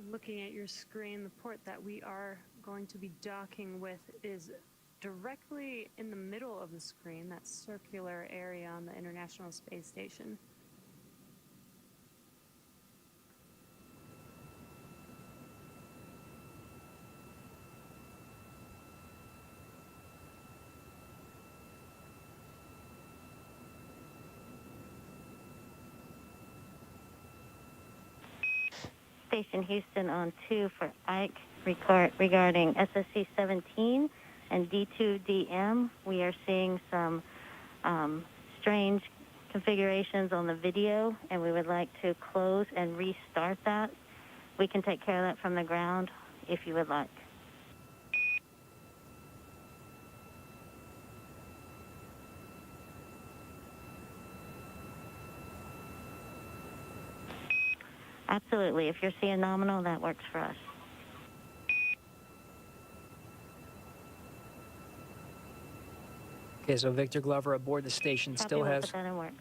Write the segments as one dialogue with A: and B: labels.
A: Looking at your screen, the port that we are going to be docking with is directly in the middle of the screen, that circular area on the International Space Station.
B: Station Houston on 2 for Ike regarding SSC 17 and D2DM. We are seeing some strange configurations on the video, and we would like to close and restart that. We can take care of that from the ground if you would like. Absolutely. If you're seeing nominal, that works for us.
C: Okay, so Victor Glover aboard the station still has...
B: Put that in work.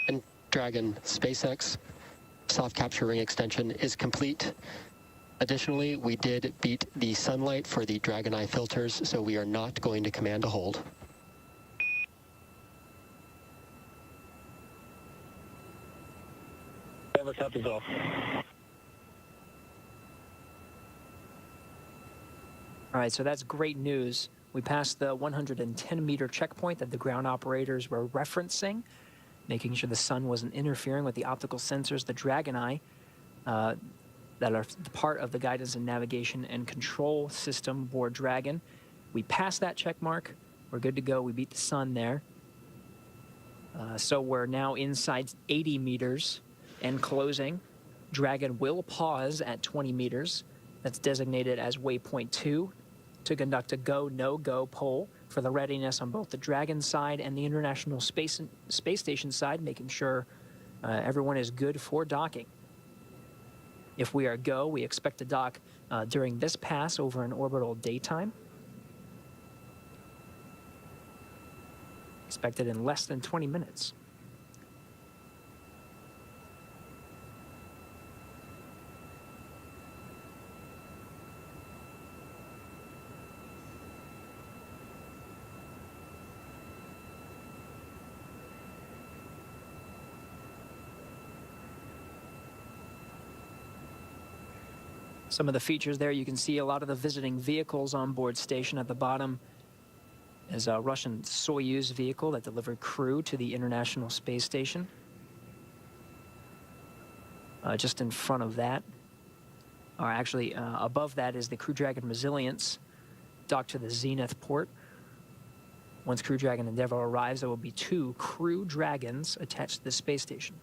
D: And Dragon SpaceX soft capture ring extension is complete. Additionally, we did beat the sunlight for the Dragon Eye filters, so we are not going to command a hold.
E: Copies off.
C: All right, so that's great news. We passed the 110-meter checkpoint that the ground operators were referencing, making sure the sun wasn't interfering with the optical sensors, the Dragon Eye, that are part of the guidance and navigation and control system aboard Dragon. We passed that check mark. We're good to go. We beat the sun there. So we're now inside 80 meters and closing. Dragon will pause at 20 meters. That's designated as waypoint 2 to conduct a go, no-go poll for the readiness on both the Dragon side and the International Space Station side, making sure everyone is good for docking. If we are go, we expect to dock during this pass over in orbital daytime. Expected in less than 20 minutes. Some of the features there, you can see a lot of the visiting vehicles on board station. At the bottom is a Russian Soyuz vehicle that delivered crew to the International Space Station. Just in front of that, or actually above that, is the Crew Dragon Resilience docked to the Zenith port. Once Crew Dragon Endeavour arrives, there will be 2 Crew Dragons attached to the space station.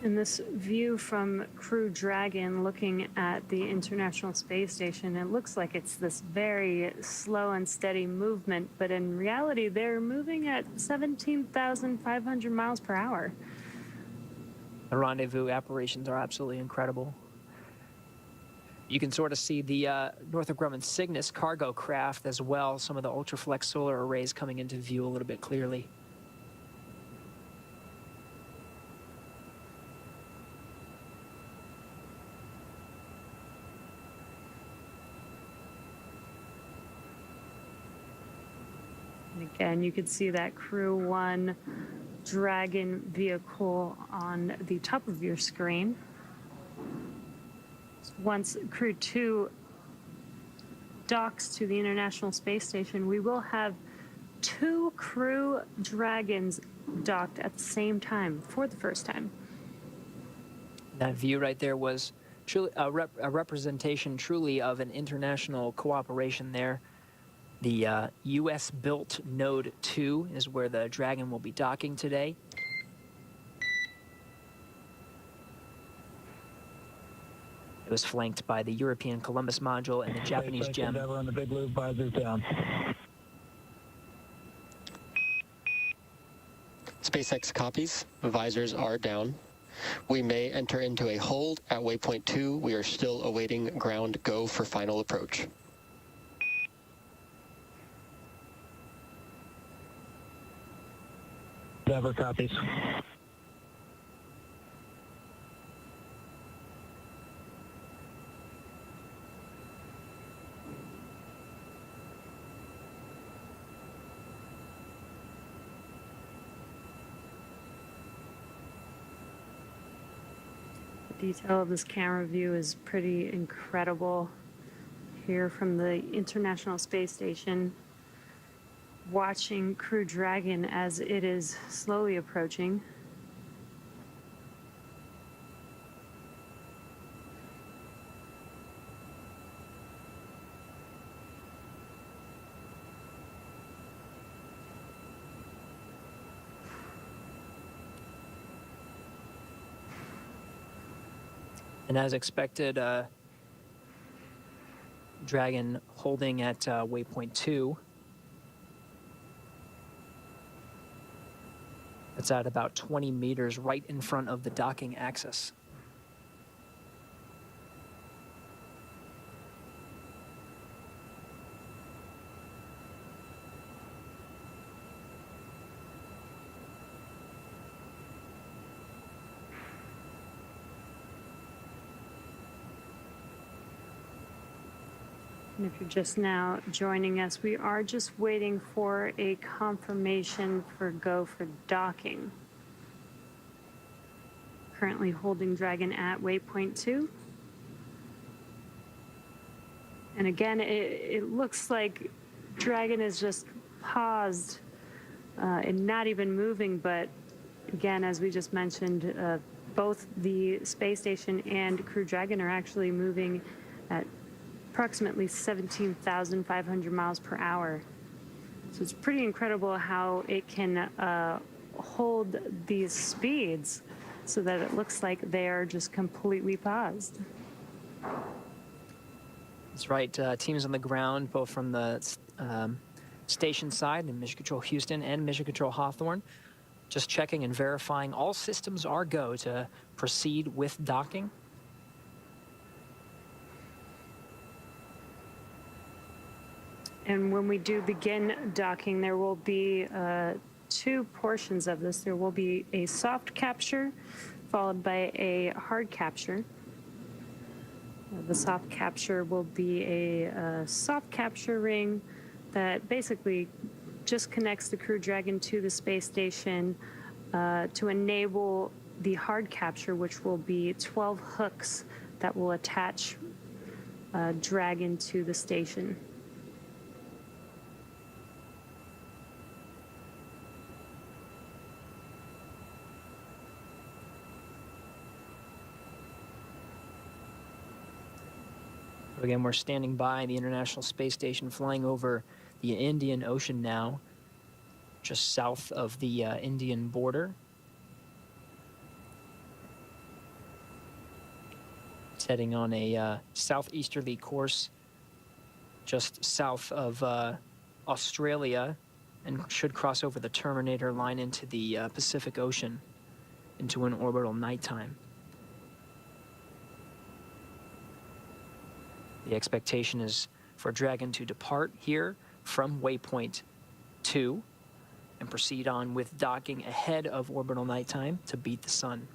A: In this view from Crew Dragon looking at the International Space Station, it looks like it's this very slow and steady movement, but in reality, they're moving at 17,500 miles per hour.
C: The rendezvous operations are absolutely incredible. You can sort of see the Northrop Grumman Cygnus cargo craft as well, some of the Ultraflex solar arrays coming into view a little bit clearly.
A: Again, you could see that Crew 1 Dragon vehicle on the top of your screen. Once Crew 2 docks to the International Space Station, we will have 2 Crew Dragons docked at the same time for the first time.
C: That view right there was truly a representation truly of an international cooperation there. The U.S.-built Node 2 is where the Dragon will be docking today. It was flanked by the European Columbus module and the Japanese GEM.
E: On the big loop, visors down.
D: SpaceX copies. Visors are down. We may enter into a hold at waypoint 2. We are still awaiting ground go for final approach.
E: Endeavor copies.
A: The detail of this camera view is pretty incredible. Here from the International Space Station, watching Crew Dragon as it is slowly approaching.
C: And as expected, Dragon holding at waypoint 2. It's at about 20 meters right in front of the docking axis.
A: And if you're just now joining us, we are just waiting for a confirmation for go for docking. Currently holding Dragon at waypoint 2. And again, it looks like Dragon is just paused and not even moving, but again, as we just mentioned, both the space station and Crew Dragon are actually moving at approximately 17,500 miles per hour. So it's pretty incredible how it can hold these speeds so that it looks like they are just completely paused.
C: That's right. Teams on the ground, both from the station side in Mission Control Houston and Mission Control Hawthorne, just checking and verifying all systems are go to proceed with docking.
A: And when we do begin docking, there will be two portions of this. There will be a soft capture followed by a hard capture. The soft capture will be a soft capture ring that basically just connects the Crew Dragon to the space station to enable the hard capture, which will be 12 hooks that will attach Dragon to the station.
C: Again, we're standing by the International Space Station, flying over the Indian Ocean now, just south of the Indian border. It's heading on a southeasterly course just south of Australia and should cross over the Terminator line into the Pacific Ocean into an orbital nighttime. The expectation is for Dragon to depart here from waypoint 2 and proceed on with docking ahead of orbital nighttime to beat the sun.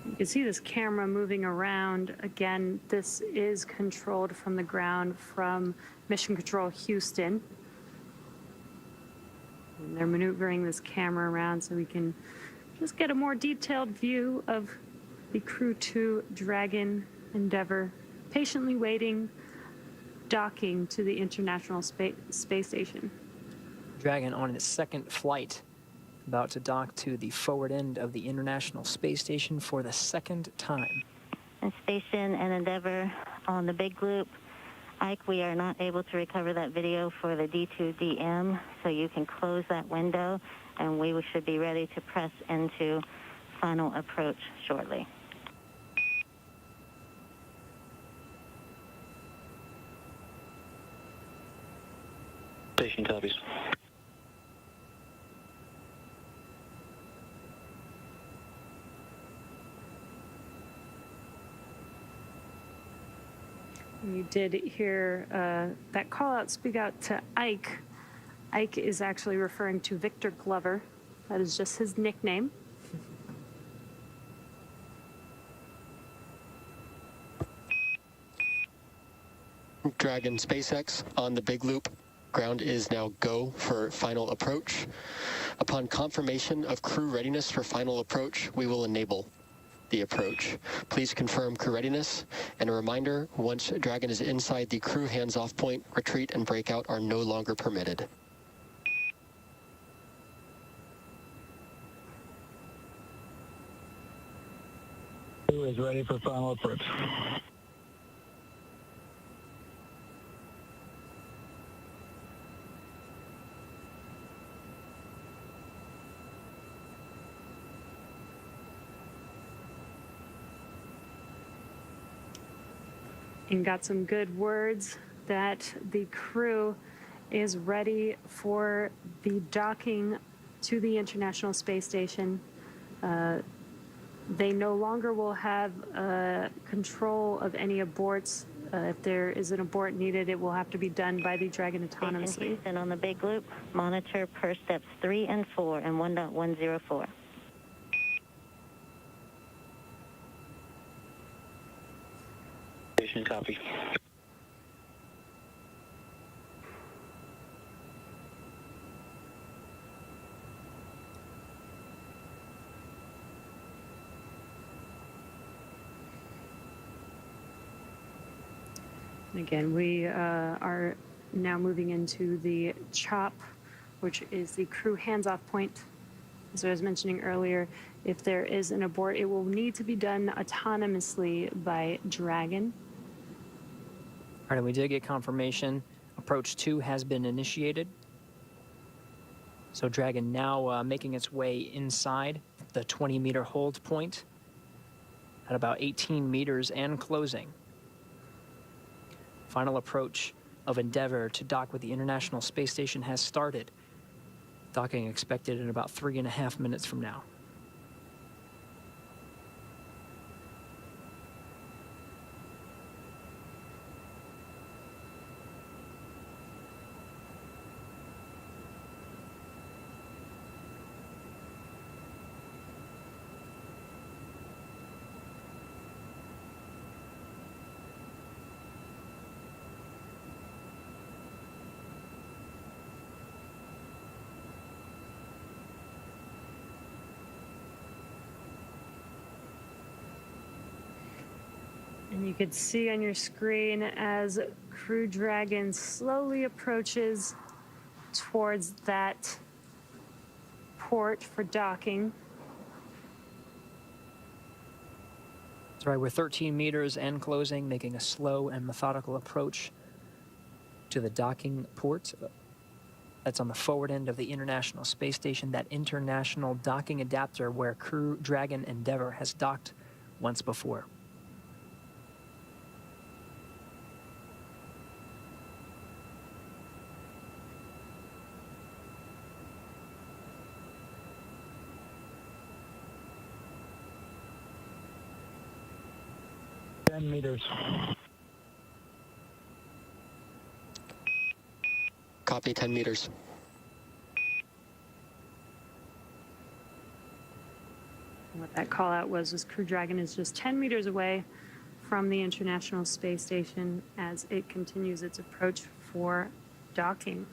A: You can see this camera moving around. Again, this is controlled from the ground from Mission Control Houston. And they're maneuvering this camera around so we can just get a more detailed view of the Crew 2 Dragon Endeavor patiently waiting, docking to the International Space Station.
C: Dragon on its second flight, about to dock to the forward end of the International Space Station for the second time.
B: And Station and Endeavor on the big loop. Ike, we are not able to recover that video for the D2DM, so you can close that window, and we should be ready to press into final approach shortly.
E: Station copies.
A: You did hear that call out speak out to Ike. Ike is actually referring to Victor Glover. That is just his nickname.
D: Dragon SpaceX on the big loop. Ground is now go for final approach. Upon confirmation of crew readiness for final approach, we will enable the approach. Please confirm crew readiness. And a reminder, once Dragon is inside the crew hands-off point, retreat and breakout are no longer permitted.
E: Crew is ready for final approach.
A: And got some good words that the crew is ready for the docking to the International Space Station. They no longer will have control of any aborts. If there is an abort needed, it will have to be done by the Dragon autonomously.
B: Houston on the big loop, monitor per steps 3 and 4 and 1.104.
E: Station copy.
A: Again, we are now moving into the CHOP, which is the crew hands-off point. As I was mentioning earlier, if there is an abort, it will need to be done autonomously by Dragon.
C: All right, and we did get confirmation. Approach 2 has been initiated. So Dragon now making its way inside the 20-meter hold point at about 18 meters and closing. Final approach of Endeavour to dock with the International Space Station has started. Docking expected in about 3.5 minutes from now.
A: And you can see on your screen as Crew Dragon slowly approaches towards that port for docking.
C: That's right, we're 13 meters and closing, making a slow and methodical approach to the docking port. That's on the forward end of the International Space Station, that international docking adapter where Crew Dragon Endeavour has docked once before.
E: Meters.
D: Copy, 10 meters.
A: And what that call out was Crew Dragon is just 10 meters away from the International Space Station as it continues its approach for docking.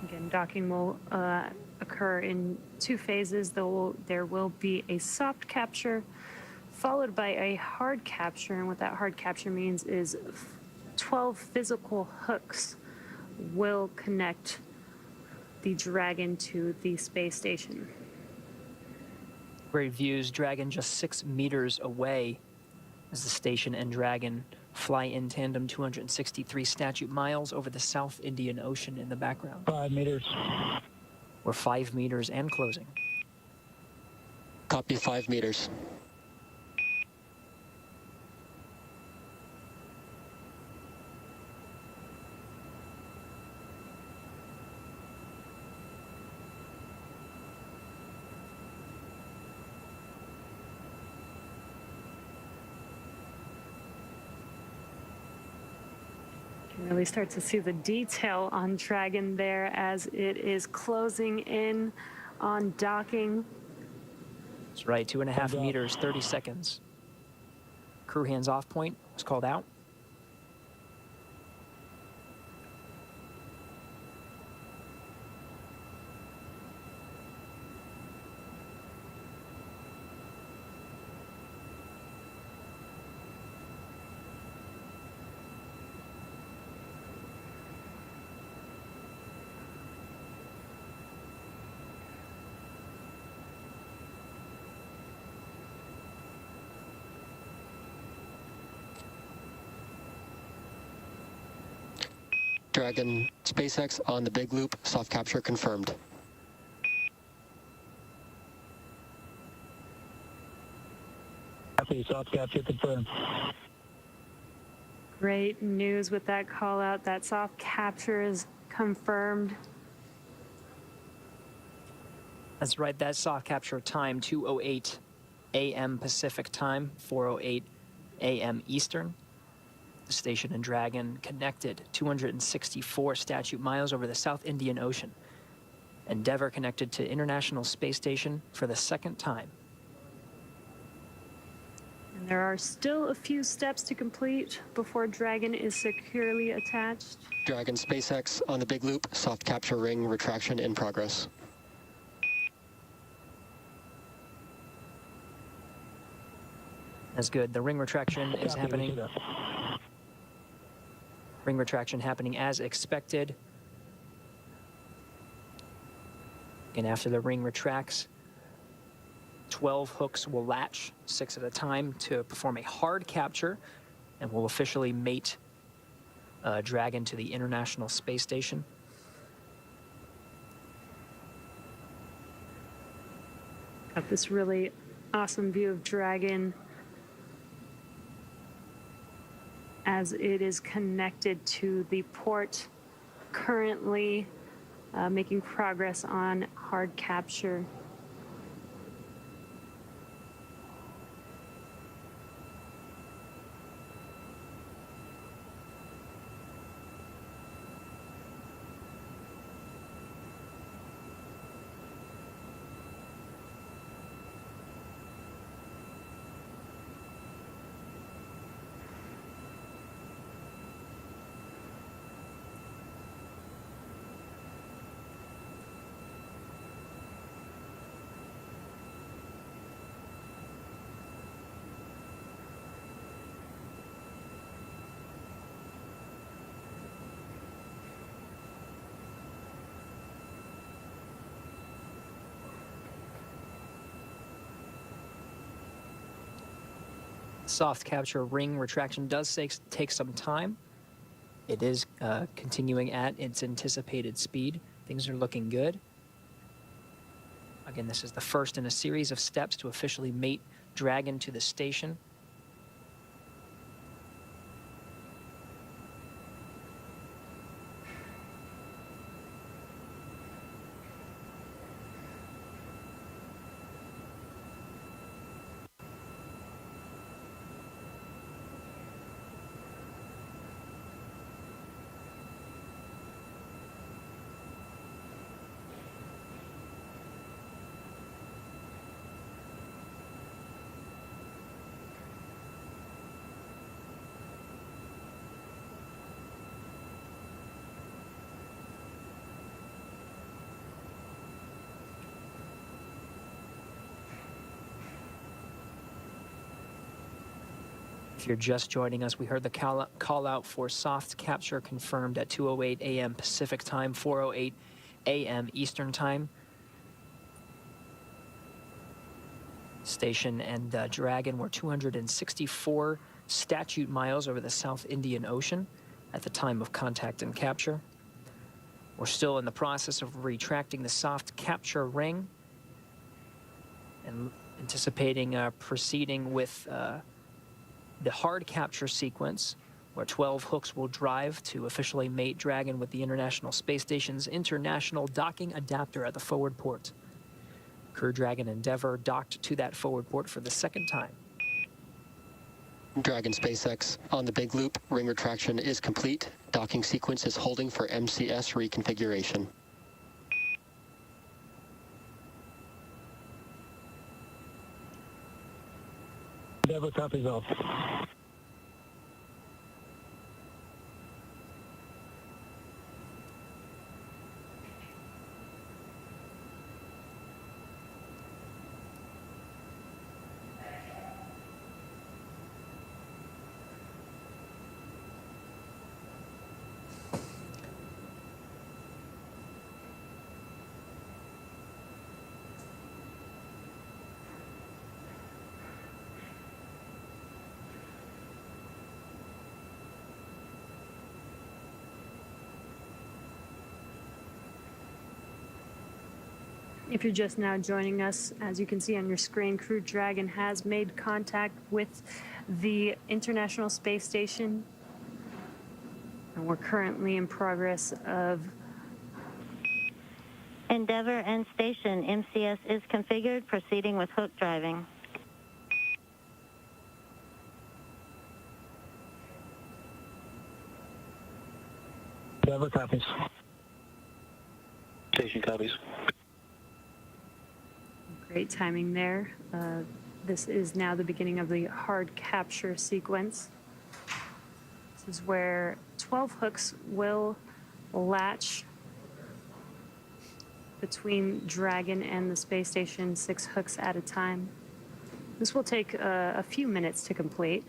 A: Again, docking will occur in 2 phases. There will be a soft capture followed by a hard capture. And what that hard capture means is 12 physical hooks will connect the Dragon to the space station.
C: Great views, Dragon just 6 meters away as the station and Dragon fly in tandem 263 statute miles over the South Indian Ocean in the background.
E: 5 meters.
C: We're 5 meters and closing.
D: Copy 5 meters.
A: You can really start to see the detail on Dragon there as it is closing in on docking.
C: That's right, 2.5 meters, 30 seconds. Crew hands off point was called out.
D: Dragon SpaceX on the big loop, soft capture confirmed.
E: Copy, soft capture confirmed.
A: Great news with that call out. That soft capture is confirmed.
C: That's right, that soft capture time, 2:08 a.m. Pacific time, 4:08 a.m. Eastern. The station and Dragon connected 264 statute miles over the South Indian Ocean. Endeavour connected to International Space Station for the second time.
A: And there are still a few steps to complete before Dragon is securely attached.
D: Dragon SpaceX on the big loop, soft capture ring retraction in progress.
C: That's good. The ring retraction is
E: Copy,
C: happening.
E: receiver.
C: Ring retraction happening as expected. And after the ring retracts, 12 hooks will latch, 6 at a time, to perform a hard capture, and will officially mate Dragon to the International Space Station.
A: Got this really awesome view of Dragon as it is connected to the port, currently making progress on hard capture.
C: Soft capture ring retraction does take some time. It is continuing at its anticipated speed. Things are looking good. Again, this is the first in a series of steps to officially mate Dragon to the station. If you're just joining us, we heard the call out for soft capture confirmed at 2:08 a.m. Pacific time, 4:08 a.m. Eastern time. Station and Dragon were 264 statute miles over the South Indian Ocean at the time of contact and capture. We're still in the process of retracting the soft capture ring and anticipating proceeding with the hard capture sequence, where 12 hooks will drive to officially mate Dragon with the International Space Station's International Docking Adapter at the forward port. Crew Dragon Endeavour docked to that forward port for the second time.
D: Dragon SpaceX on the big loop. Ring retraction is complete. Docking sequence is holding for MCS reconfiguration.
E: Endeavour copies off.
A: If you're just now joining us, as you can see on your screen, Crew Dragon has made contact with the International Space Station, and we're currently in progress of...
B: Endeavour and Station, MCS is configured, proceeding with hook driving.
E: Endeavour copies.
F: Station copies.
A: Great timing there. This is now the beginning of the hard capture sequence. This is where 12 hooks will latch between Dragon and the space station, 6 hooks at a time. This will take a few minutes to complete.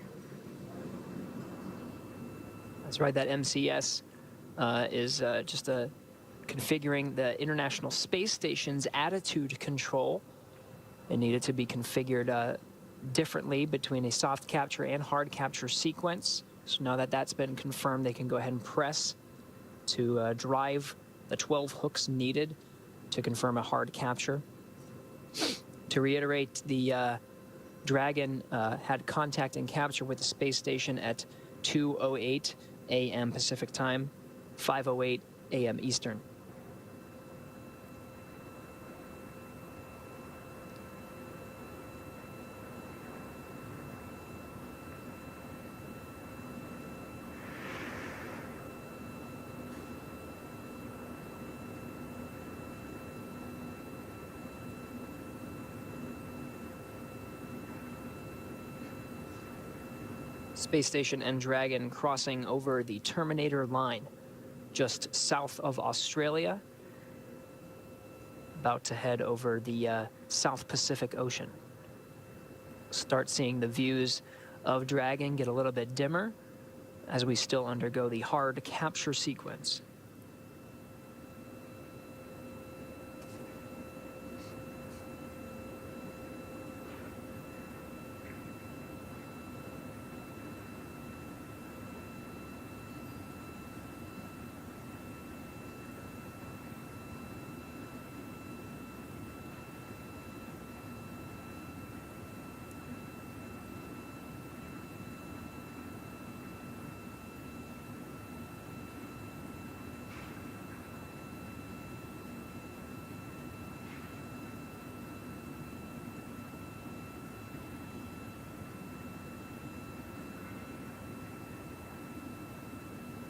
C: That's right, that MCS is just configuring the International Space Station's attitude control. It needed to be configured differently between a soft capture and hard capture sequence. So now that that's been confirmed, they can go ahead and press to drive the 12 hooks needed to confirm a hard capture. To reiterate, the Dragon had contact and capture with the space station at 2:08 a.m. Pacific time, 5:08 a.m. Eastern. Space Station and Dragon crossing over the Terminator line just south of Australia, about to head over the South Pacific Ocean. Start seeing the views of Dragon get a little bit dimmer as we still undergo the hard capture sequence.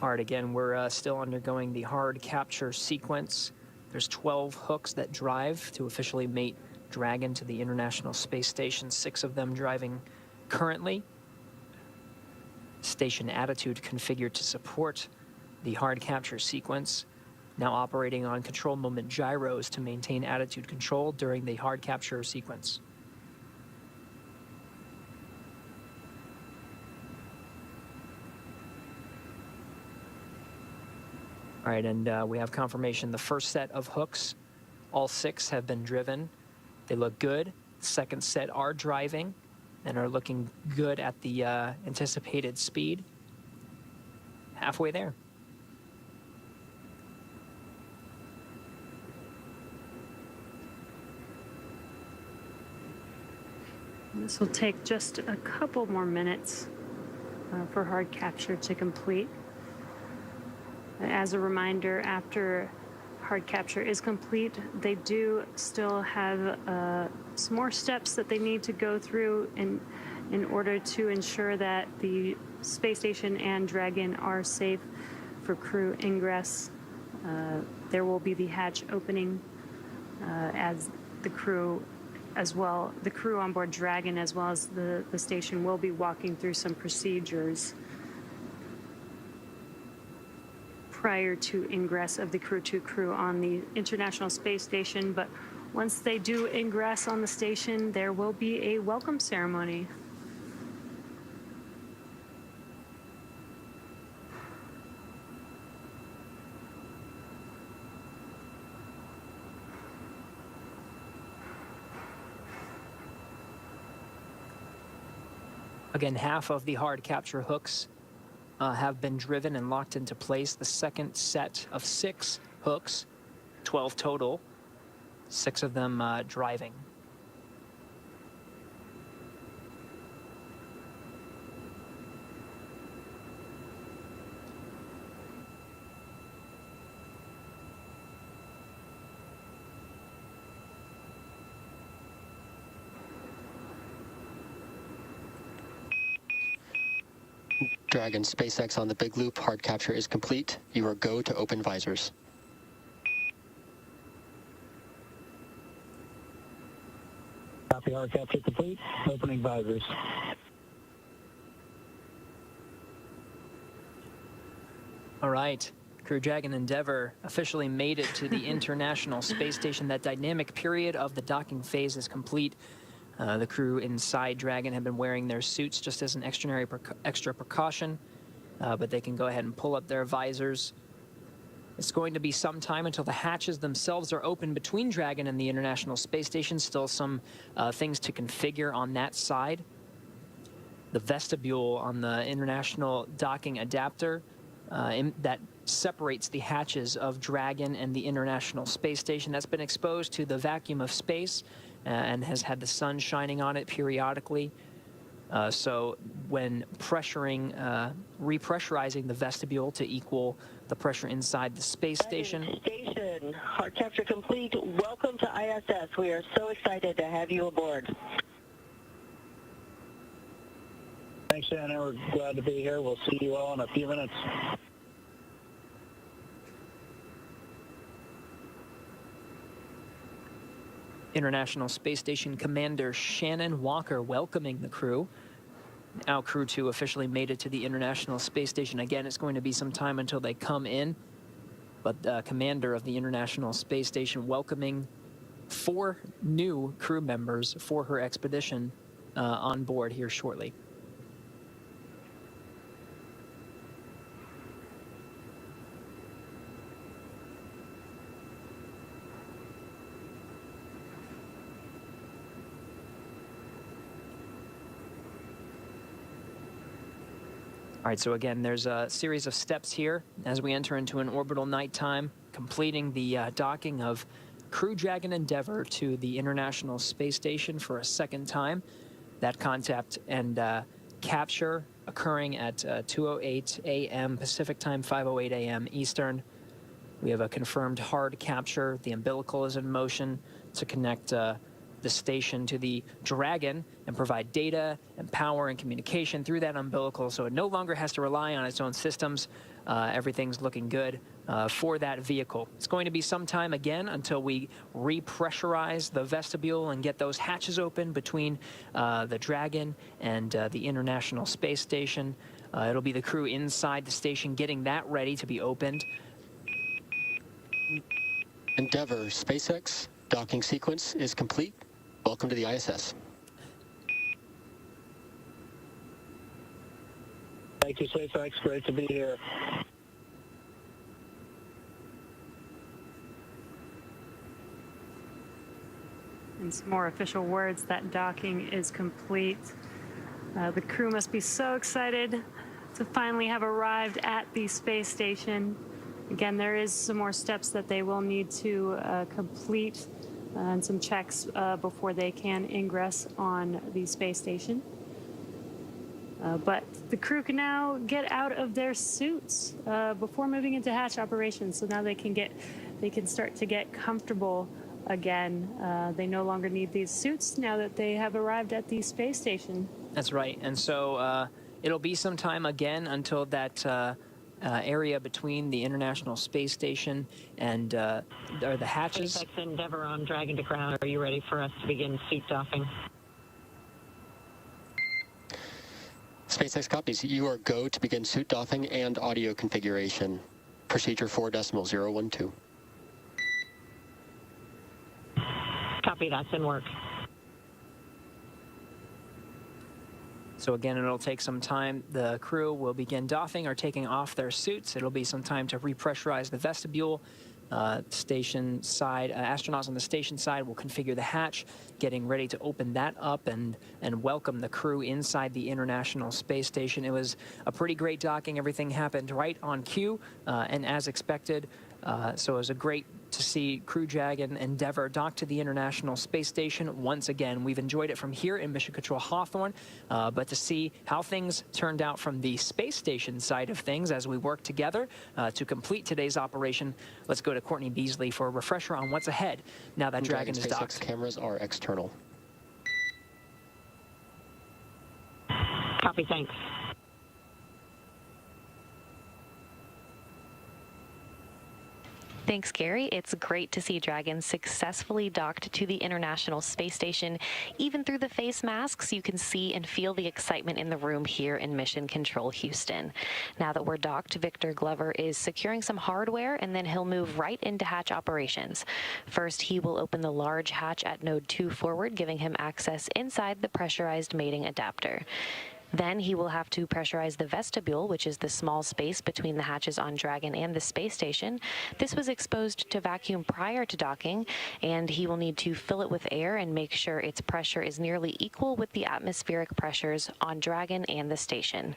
C: All right, again, we're still undergoing the hard capture sequence. There's 12 hooks that drive to officially mate Dragon to the International Space Station, 6 of them driving currently. Station attitude configured to support the hard capture sequence. Now operating on control moment gyros to maintain attitude control during the hard capture sequence. All right, and we have confirmation the first set of hooks, all 6 have been driven. They look good. The second set are driving and are looking good at the anticipated speed. Halfway there.
A: This will take just a couple more minutes for hard capture to complete. As a reminder, after hard capture is complete, they do still have some more steps that they need to go through in order to ensure that the space station and Dragon are safe for crew ingress. There will be the hatch opening as the crew on board Dragon as well as the station will be walking through some procedures prior to ingress of the crew on the International Space Station. But once they do ingress on the station, there will be a welcome ceremony.
C: Again, half of the hard capture hooks have been driven and locked into place. The second set of 6 hooks, 12 total, 6 of them driving.
D: Dragon SpaceX on the big loop. Hard capture is complete. You are go to open visors.
E: Copy, hard capture complete. Opening visors.
C: All right. Crew Dragon Endeavour officially made it to the International Space Station. That dynamic period of the docking phase is complete. The crew inside Dragon have been wearing their suits just as an extra precaution, but they can go ahead and pull up their visors. It's going to be some time until the hatches themselves are open between Dragon and the International Space Station. Still some things to configure on that side. The vestibule on the International Docking Adapter that separates the hatches of Dragon and the International Space Station. That's been exposed to the vacuum of space and has had the sun shining on it periodically. So when repressurizing the vestibule to equal the pressure inside the space station.
F: Station, hard capture complete. Welcome to ISS. We are so excited to have you aboard.
E: Thanks, Shannon. We're glad to be here. We'll see you all in a few minutes.
C: International Space Station Commander Shannon Walker welcoming the crew. Now Crew 2 officially made it to the International Space Station. Again, it's going to be some time until they come in, but the commander of the International Space Station welcoming 4 new crew members for her expedition on board here shortly. All right, so again, there's a series of steps here as we enter into an orbital nighttime, completing the docking of Crew Dragon Endeavour to the International Space Station for a second time. That contact and capture occurring at 2:08 a.m. Pacific time, 5:08 a.m. Eastern. We have a confirmed hard capture. The umbilical is in motion to connect the station to the Dragon and provide data and power and communication through that umbilical, so it no longer has to rely on its own systems. Everything's looking good for that vehicle. It's going to be some time again until we repressurize the vestibule and get those hatches open between the Dragon and the International Space Station. It'll be the crew inside the station getting that ready to be opened.
D: Endeavour SpaceX docking sequence is complete. Welcome to the ISS.
E: Thank you, SpaceX. Great to be here.
A: some more official words that docking is complete. The crew must be so excited to finally have arrived at the space station. Again, there is some more steps that they will need to complete and some checks before they can ingress on the space station. But the crew can now get out of their suits before moving into hatch operations. So now they can start to get comfortable again. They no longer need these suits now that they have arrived at the space station.
C: That's right. And so it'll be some time again until that area between the International Space Station and or the hatches.
G: SpaceX Endeavour on Dragon to ground. Are you ready for us to begin suit doffing?
D: SpaceX copies. You are go to begin suit doffing and audio configuration. Procedure 4.012.
G: Copy, that's in work.
C: So again, it'll take some time. The crew will begin doffing or taking off their suits. It'll be some time to repressurize the vestibule. Station side, astronauts on the station side will configure the hatch, getting ready to open that up and welcome the crew inside the International Space Station. It was a pretty great docking. Everything happened right on cue and as expected. So it was great to see Crew Dragon Endeavour dock to the International Space Station once again. We've enjoyed it from here in Mission Control Hawthorne, but to see how things turned out from the space station side of things as we work together to complete today's operation, let's go to Courtney Beasley for a refresher on what's ahead now that Dragon is docked.
D: SpaceX cameras are external.
G: Copy, thanks.
H: Thanks, Gary. It's great to see Dragon successfully docked to the International Space Station. Even through the face masks, you can see and feel the excitement in the room here in Mission Control Houston. Now that we're docked, Victor Glover is securing some hardware, and then he'll move right into hatch operations. First, he will open the large hatch at Node 2 forward, giving him access inside the pressurized mating adapter. Then he will have to pressurize the vestibule, which is the small space between the hatches on Dragon and the space station. This was exposed to vacuum prior to docking, and he will need to fill it with air and make sure its pressure is nearly equal with the atmospheric pressures on Dragon and the station.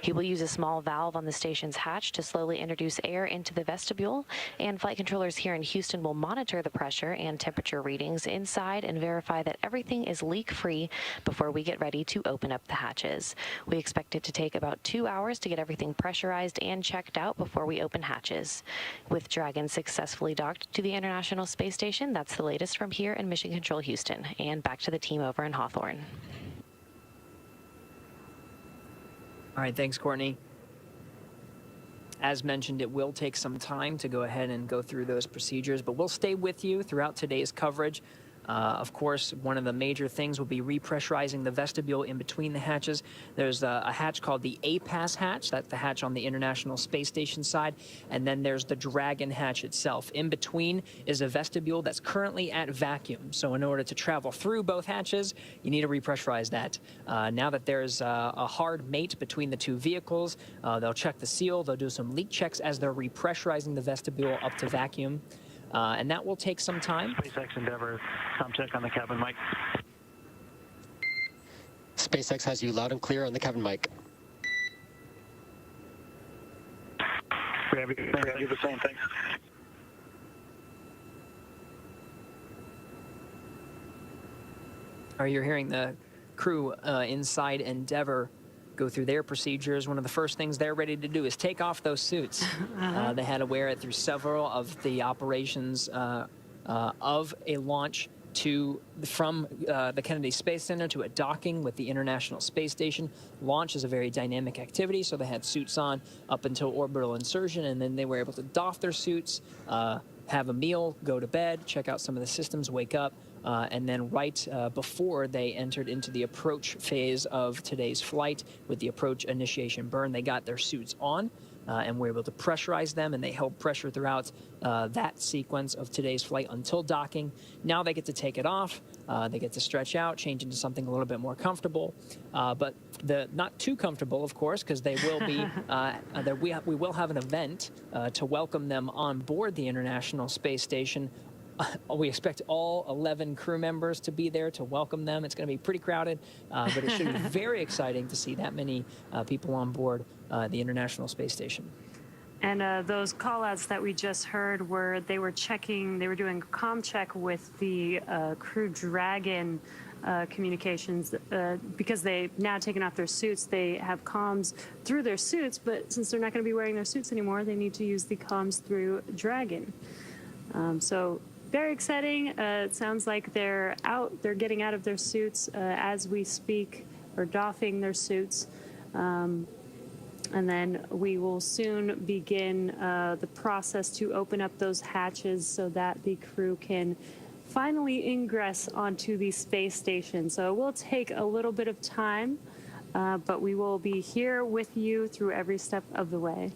H: He will use a small valve on the station's hatch to slowly introduce air into the vestibule, and flight controllers here in Houston will monitor the pressure and temperature readings inside and verify that everything is leak-free before we get ready to open up the hatches. We expect it to take about 2 hours to get everything pressurized and checked out before we open hatches. With Dragon successfully docked to the International Space Station, that's the latest from here in Mission Control Houston. And back to the team over in Hawthorne.
C: All right, thanks, Courtney. As mentioned, it will take some time to go ahead and go through those procedures, but we'll stay with you throughout today's coverage. Of course, one of the major things will be repressurizing the vestibule in between the hatches. There's a hatch called the A-Pass hatch. That's the hatch on the International Space Station side. And then there's the Dragon hatch itself. In between is a vestibule that's currently at vacuum. So in order to travel through both hatches, you need to repressurize that. Now that there's a hard mate between the two vehicles, they'll check the seal. They'll do some leak checks as they're repressurizing the vestibule up to vacuum. And that will take some time.
E: SpaceX Endeavour, com check on the cabin mic.
D: SpaceX has you loud and clear on the cabin mic.
E: We have you the same thing.
C: You're hearing the crew inside Endeavour go through their procedures. One of the first things they're ready to do is take off those suits. They had to wear it through several of the operations of a launch from the Kennedy Space Center to a docking with the International Space Station. Launch is a very dynamic activity, so they had suits on up until orbital insertion, and then they were able to doff their suits, have a meal, go to bed, check out some of the systems, wake up, and then right before they entered into the approach phase of today's flight with the approach initiation burn, they got their suits on and were able to pressurize them, and they held pressure throughout that sequence of today's flight until docking. Now they get to take it off. They get to stretch out, change into something a little bit more comfortable, but not too comfortable, of course, because they will be. We will have an event to welcome them on board the International Space Station we expect all 11 crew members to be there to welcome them. It's going to be pretty crowded, but it should be very exciting to see that many people on board the International Space Station.
A: And those call-outs that we just heard they were doing a comm check with the Crew Dragon communications because they've now taken off their suits. They have comms through their suits, but since they're not going to be wearing their suits anymore, they need to use the comms through Dragon. So very exciting. It sounds like they're getting out of their suits as we speak, or doffing their suits. And then we will soon begin the process to open up those hatches so that the crew can finally ingress onto the space station. So it will take a little bit of time, but we will be here with you through every step of the way.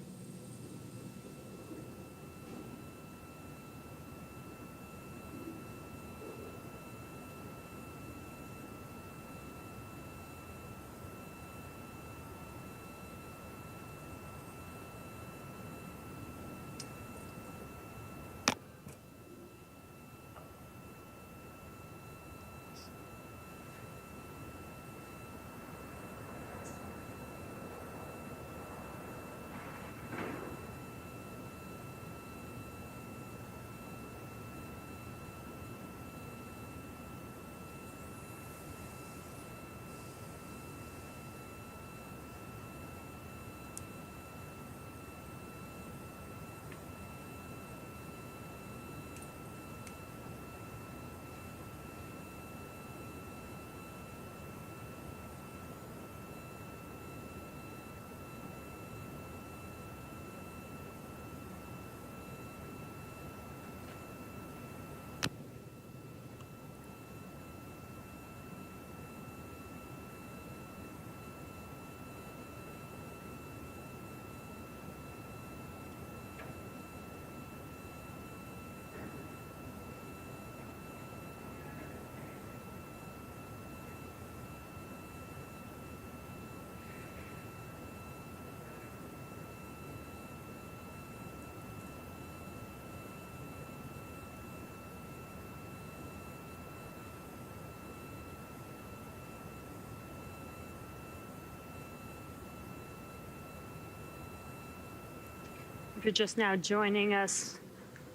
A: If you're just now joining us,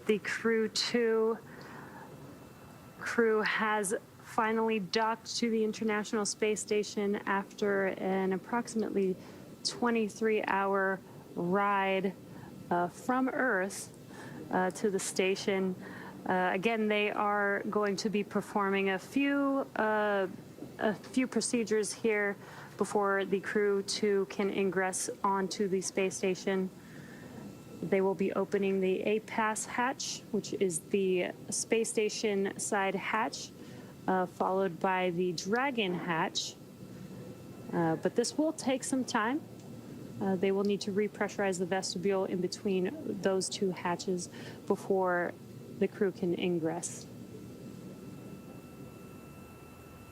A: the Crew 2 crew has finally docked to the International Space Station after an approximately 23-hour ride from Earth to the station. Again, they are going to be performing a few procedures here before the Crew 2 can ingress onto the space station. They will be opening the APAS hatch, which is the space station side hatch, followed by the Dragon hatch. But this will take some time. They will need to repressurize the vestibule in between those two hatches before the crew can ingress.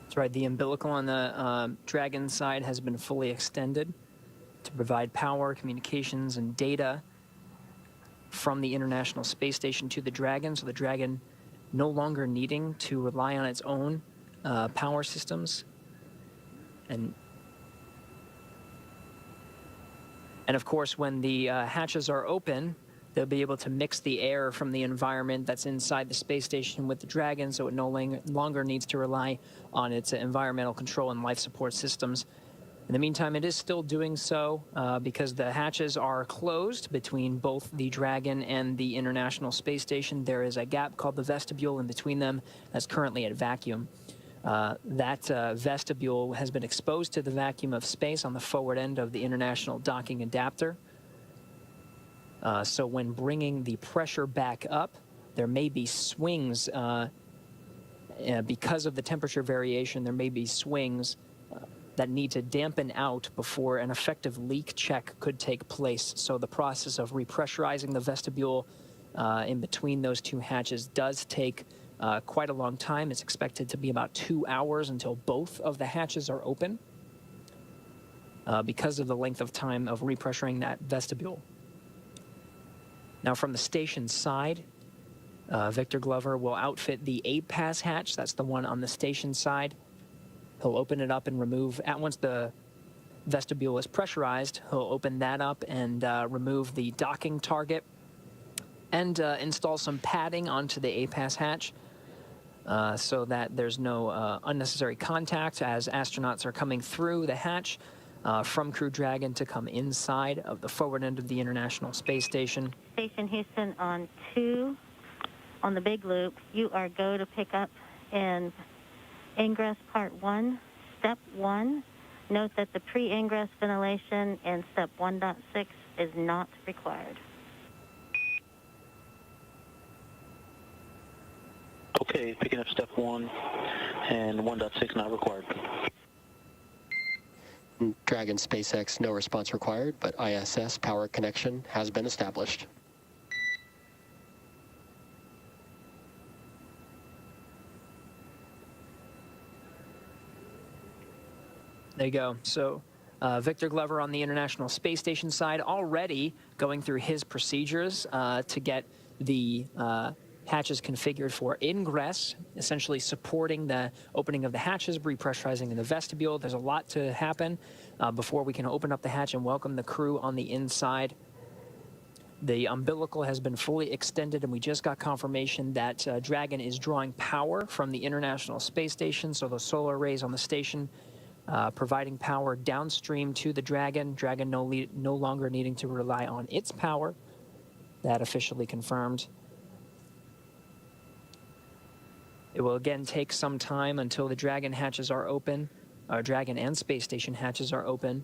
C: That's right. The umbilical on the Dragon side has been fully extended to provide power, communications, and data from the International Space Station to the Dragon, so the Dragon no longer needing to rely on its own power systems. And of course, when the hatches are open, they'll be able to mix the air from the environment that's inside the space station with the Dragon, so it no longer needs to rely on its environmental control and life support systems. In the meantime, it is still doing so because the hatches are closed between both the Dragon and the International Space Station. There is a gap called the vestibule in between them that's currently at vacuum. That vestibule has been exposed to the vacuum of space on the forward end of the International Docking Adapter. So when bringing the pressure back up, there may be swings. Because of the temperature variation, there may be swings that need to dampen out before an effective leak check could take place. So the process of repressurizing the vestibule in between those two hatches does take quite a long time. It's expected to be about 2 hours until both of the hatches are open because of the length of time of repressuring that vestibule. Now, from the station side, Victor Glover will outfit the 8-pass hatch. That's the one on the station side. He'll open it up and remove, once the vestibule is pressurized, he'll open that up and remove the docking target and install some padding onto the 8-pass hatch so that there's no unnecessary contact as astronauts are coming through the hatch from Crew Dragon to come inside of the forward end of the International Space Station.
B: Station Houston on 2, on the big loop, you are go to pick up in ingress part 1, step 1. Note that the pre-ingress ventilation in step 1.6 is not required.
E: Okay, picking up step 1 and 1.6 not required.
D: Dragon SpaceX, no response required, but ISS power connection has been established.
C: There you go. So Victor Glover on the International Space Station side already going through his procedures to get the hatches configured for ingress, essentially supporting the opening of the hatches, repressurizing in the vestibule. There's a lot to happen before we can open up the hatch and welcome the crew on the inside. The umbilical has been fully extended, and we just got confirmation that Dragon is drawing power from the International Space Station, so the solar arrays on the station providing power downstream to the Dragon. Dragon no longer needing to rely on its power. That officially confirmed. It will again take some time until the Dragon hatches are open. Dragon and Space Station hatches are open.